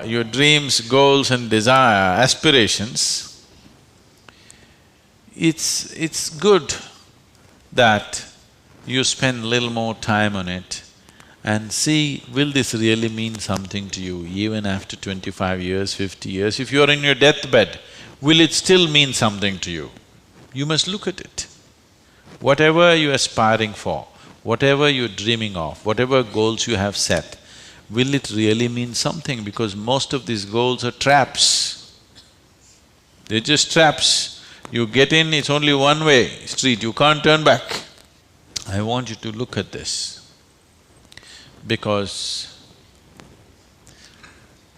your dreams, goals and desire, aspirations, it's good that you spend little more time on it and see, will this really mean something to you even after 25 years, 50 years? If you're in your deathbed, will it still mean something to you? You must look at it. Whatever you're aspiring for, whatever you're dreaming of, whatever goals you have set, will it really mean something? Because most of these goals are traps. They're just traps. You get in, it's only one-way street, you can't turn back. I want you to look at this, because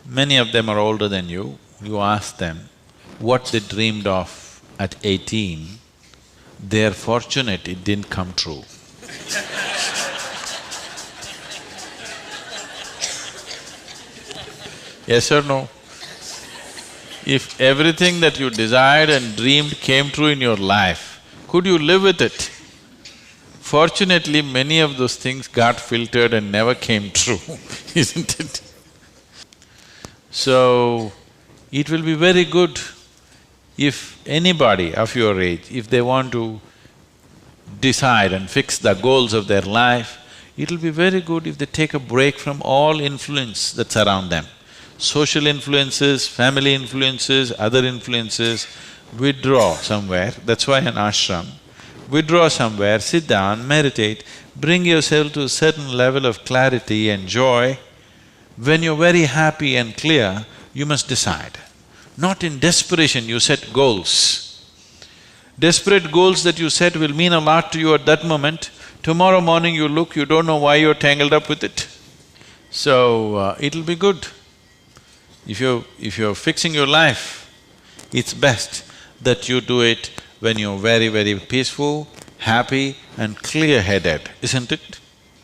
many of them are older than you. You ask them what they dreamed of at 18, they're fortunate it didn't come true. Yes or no? If everything that you desired and dreamed came true in your life, could you live with it? Fortunately, many of those things got filtered and never came true, isn't it? So, it will be very good if anybody of your age, if they want to decide and fix the goals of their life, it'll be very good if they take a break from all influence that's around them. Social influences, family influences, other influences, withdraw somewhere, that's why an ashram. Withdraw somewhere, sit down, meditate, bring yourself to a certain level of clarity and joy. When you're very happy and clear, you must decide. Not in desperation you set goals. Desperate goals that you set will mean a lot to you at that moment. Tomorrow morning you look, you don't know why you're tangled up with it. So, it'll be good. If you're fixing your life, it's best that you do it when you're very, very peaceful, happy and clear-headed, isn't it?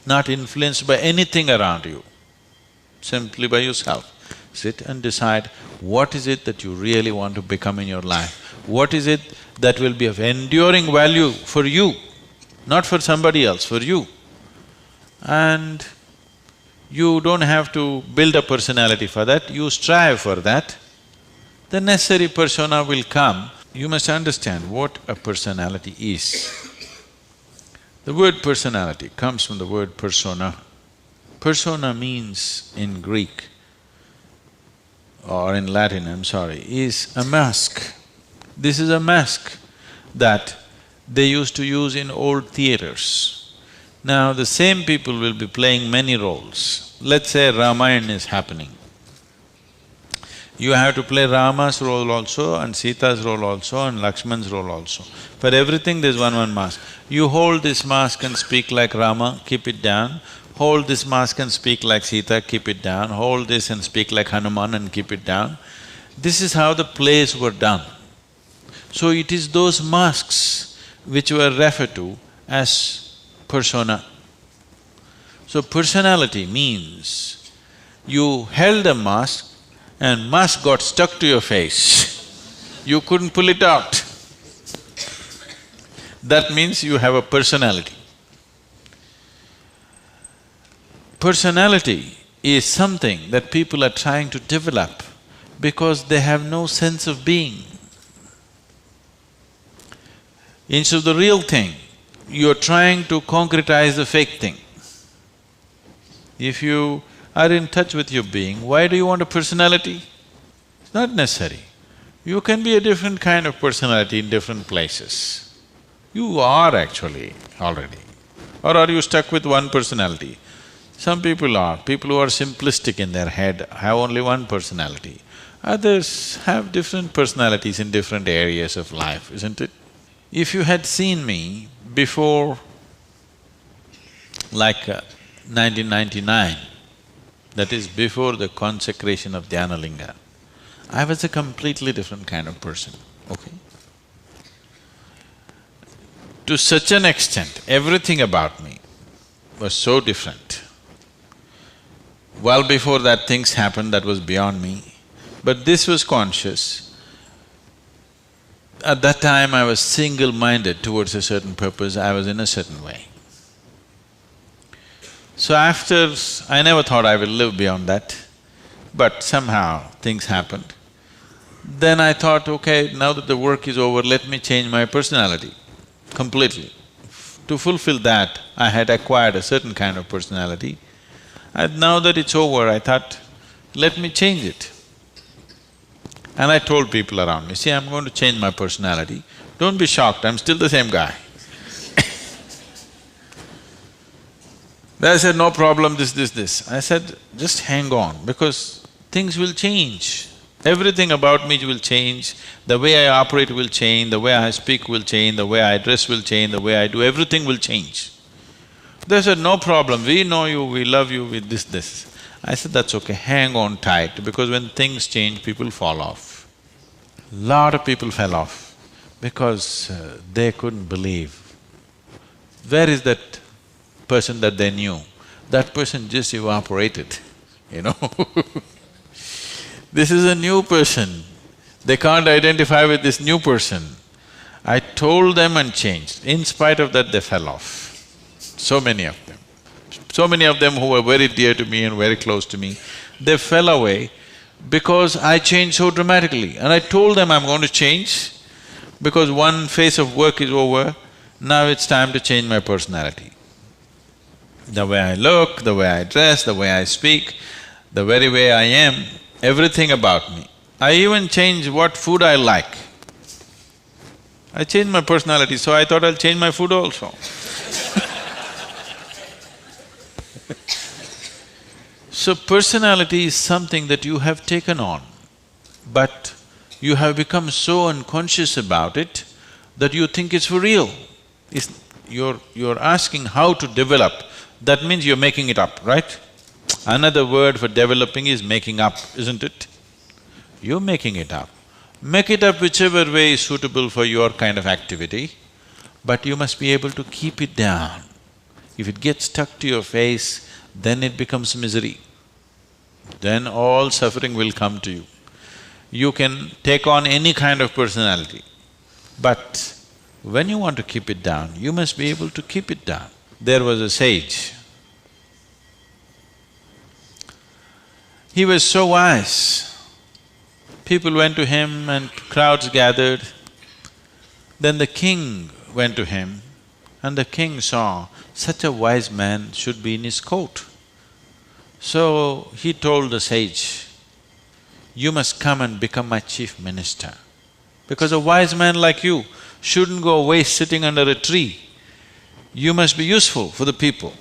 Not influenced by anything around you, simply by yourself. Sit and decide what is it that you really want to become in your life. What is it that will be of enduring value for you, not for somebody else, for you. And you don't have to build a personality for that, you strive for that. The necessary persona will come. You must understand what a personality is. The word personality comes from the word persona. Persona means in Greek or in Latin, I'm sorry, is a mask. This is a mask that they used to use in old theaters. Now, the same people will be playing many roles. Let's say Ramayana is happening. You have to play Rama's role also and Sita's role also and Lakshman's role also. For everything there's one mask. You hold this mask and speak like Rama, keep it down. Hold this mask and speak like Sita, keep it down. Hold this and speak like Hanuman and keep it down. This is how the plays were done. So it is those masks which were referred to as persona. So personality means you held a mask and mask got stuck to your face, you couldn't pull it out. That means you have a personality. Personality is something that people are trying to develop because they have no sense of being. Instead of the real thing, you're trying to concretize the fake thing. If you are in touch with your being, why do you want a personality? It's not necessary. You can be a different kind of personality in different places. You are actually already. Or are you stuck with one personality? Some people are. People who are simplistic in their head have only one personality. Others have different personalities in different areas of life, isn't it? If you had seen me before, like 1999, that is before the consecration of Dhyanalinga, I was a completely different kind of person, okay? To such an extent, everything about me was so different. Well before that things happened that was beyond me, but this was conscious. At that time I was single-minded towards a certain purpose, I was in a certain way. So after… I never thought I will live beyond that. but somehow things happened. Then I thought, okay, now that the work is over, let me change my personality completely. To fulfill that, I had acquired a certain kind of personality. And now that it's over, I thought, let me change it. And I told people around me, see, I'm going to change my personality. Don't be shocked, I'm still the same guy. They said, no problem, this. I said, just hang on, because things will change. Everything about me will change, the way I operate will change, the way I speak will change, the way I dress will change, the way I do, everything will change. They said, no problem, we know you, we love you with this. I said, that's okay, hang on tight, because when things change, people fall off. Lot of people fell off because they couldn't believe. Where is that person that they knew? That person just evaporated, you know This is a new person, they can't identify with this new person. I told them and changed. In spite of that, they fell off. So many of them. So many of them who were very dear to me and very close to me, they fell away because I changed so dramatically. And I told them I'm going to change because one phase of work is over, now it's time to change my personality. The way I look, the way I dress, the way I speak, the very way I am, everything about me. I even changed what food I like. I changed my personality, so I thought I'll change my food also. So personality is something that you have taken on, but you have become so unconscious about it that you think it's for real. You're asking how to develop, that means you're making it up, right? Another word for developing is making up, isn't it? You're making it up. Make it up whichever way is suitable for your kind of activity, but you must be able to keep it down. If it gets stuck to your face, then it becomes misery. Then all suffering will come to you. You can take on any kind of personality, but when you want to keep it down, you must be able to keep it down. There was a sage. He was so wise. People went to him and crowds gathered. Then the king went to him and the king saw such a wise man should be in his court. So he told the sage, you must come and become my chief minister, because a wise man like you shouldn't go away sitting under a tree. You must be useful for the people.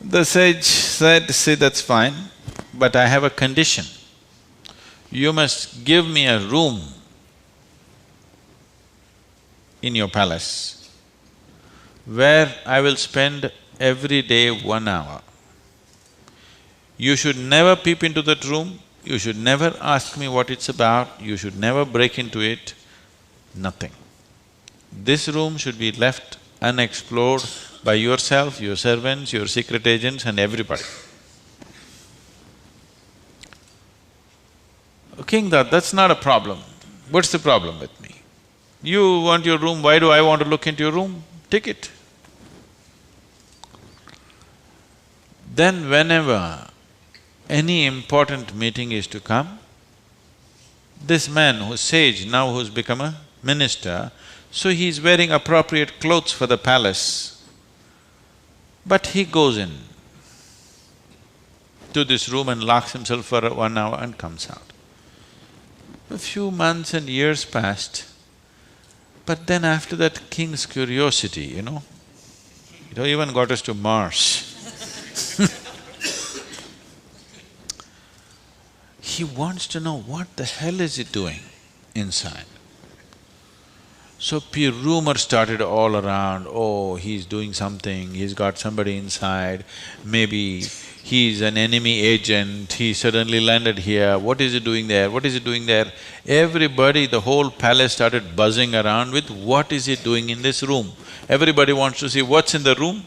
The sage said, see, that's fine, but I have a condition. You must give me a room in your palace where I will spend every day 1 hour. You should never peep into that room, you should never ask me what it's about, you should never break into it, nothing. This room should be left unexplored by yourself, your servants, your secret agents and everybody. King thought, that's not a problem. What's the problem with me? You want your room, why do I want to look into your room? Take it. Then whenever any important meeting is to come, this man who's sage, now who's become a minister, so he's wearing appropriate clothes for the palace, but he goes in to this room and locks himself for 1 hour and comes out. A few months and years passed, but then after that, king's curiosity, it even got us to Mars. He wants to know what the hell is he doing inside. So rumor started all around, oh, he's doing something, he's got somebody inside, maybe he's an enemy agent, he suddenly landed here, what is he doing there, what is he doing there? Everybody, the whole palace started buzzing around with what is he doing in this room. Everybody wants to see what's in the room,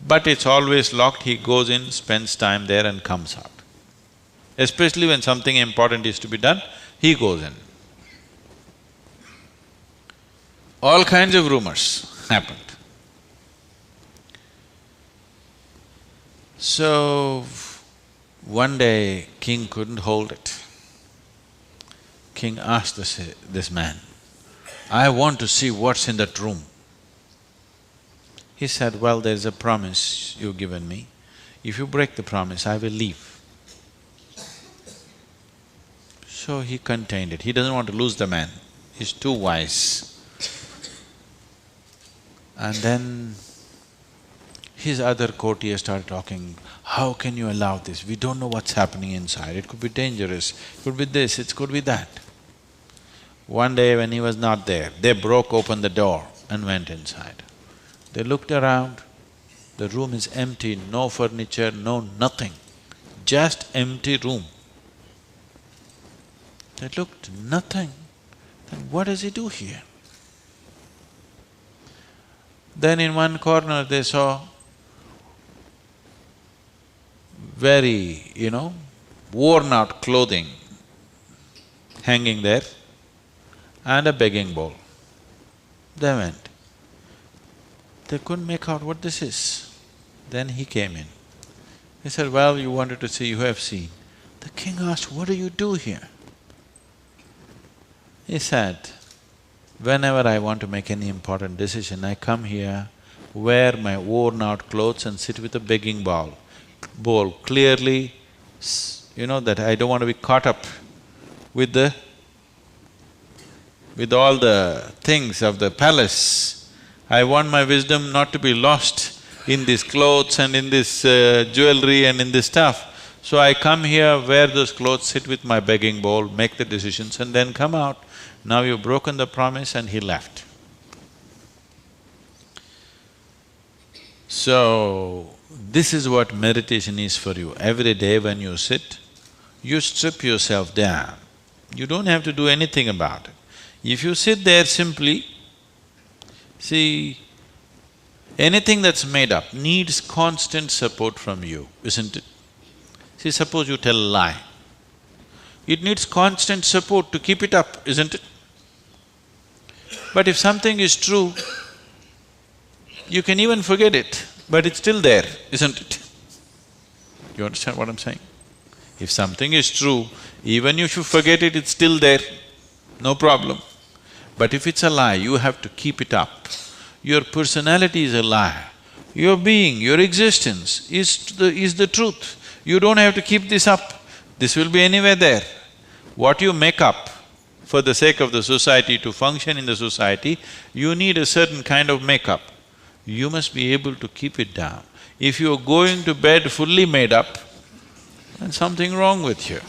but it's always locked, he goes in, spends time there and comes out. Especially when something important is to be done, he goes in. All kinds of rumors happened. So, One day, king couldn't hold it. King asked this man, "I want to see what's in that room." He said, "Well, there's a promise you've given me. If you break the promise, I will leave." So he contained it. He doesn't want to lose the man. He's too wise. And then his other courtiers started talking, "How can you allow this? We don't know what's happening inside. It could be dangerous, it could be this, it could be that." One day when he was not there, they broke open the door and went inside. They looked around, the room is empty, no furniture, no nothing, just empty room. They looked, nothing. Then what does he do here? Then in one corner they saw very, worn out clothing hanging there and a begging bowl. They went. They couldn't make out what this is. Then he came in. He said, "Well, you wanted to see, you have seen." The king asked, "What do you do here?" He said, "Whenever I want to make any important decision, I come here, wear my worn-out clothes and sit with a begging bowl, clearly, that I don't want to be caught up with all the things of the palace. I want my wisdom not to be lost in these clothes and in this jewelry and in this stuff. So I come here, wear those clothes, sit with my begging bowl, make the decisions and then come out. Now you've broken the promise," and he left. So, this is what meditation is for you. Every day when you sit, you strip yourself down. You don't have to do anything about it. If you sit there simply, see, anything that's made up needs constant support from you, isn't it? See, suppose you tell a lie. It needs constant support to keep it up, isn't it? But if something is true, you can even forget it, but it's still there, isn't it? You understand what I'm saying? If something is true, even if you forget it, it's still there, no problem. But if it's a lie, you have to keep it up. Your personality is a lie. Your being, your existence is the truth. You don't have to keep this up. This will be anywhere there. What you make up for the sake of the society, to function in the society, you need a certain kind of makeup. You must be able to keep it down. If you're going to bed fully made up, then something wrong with you.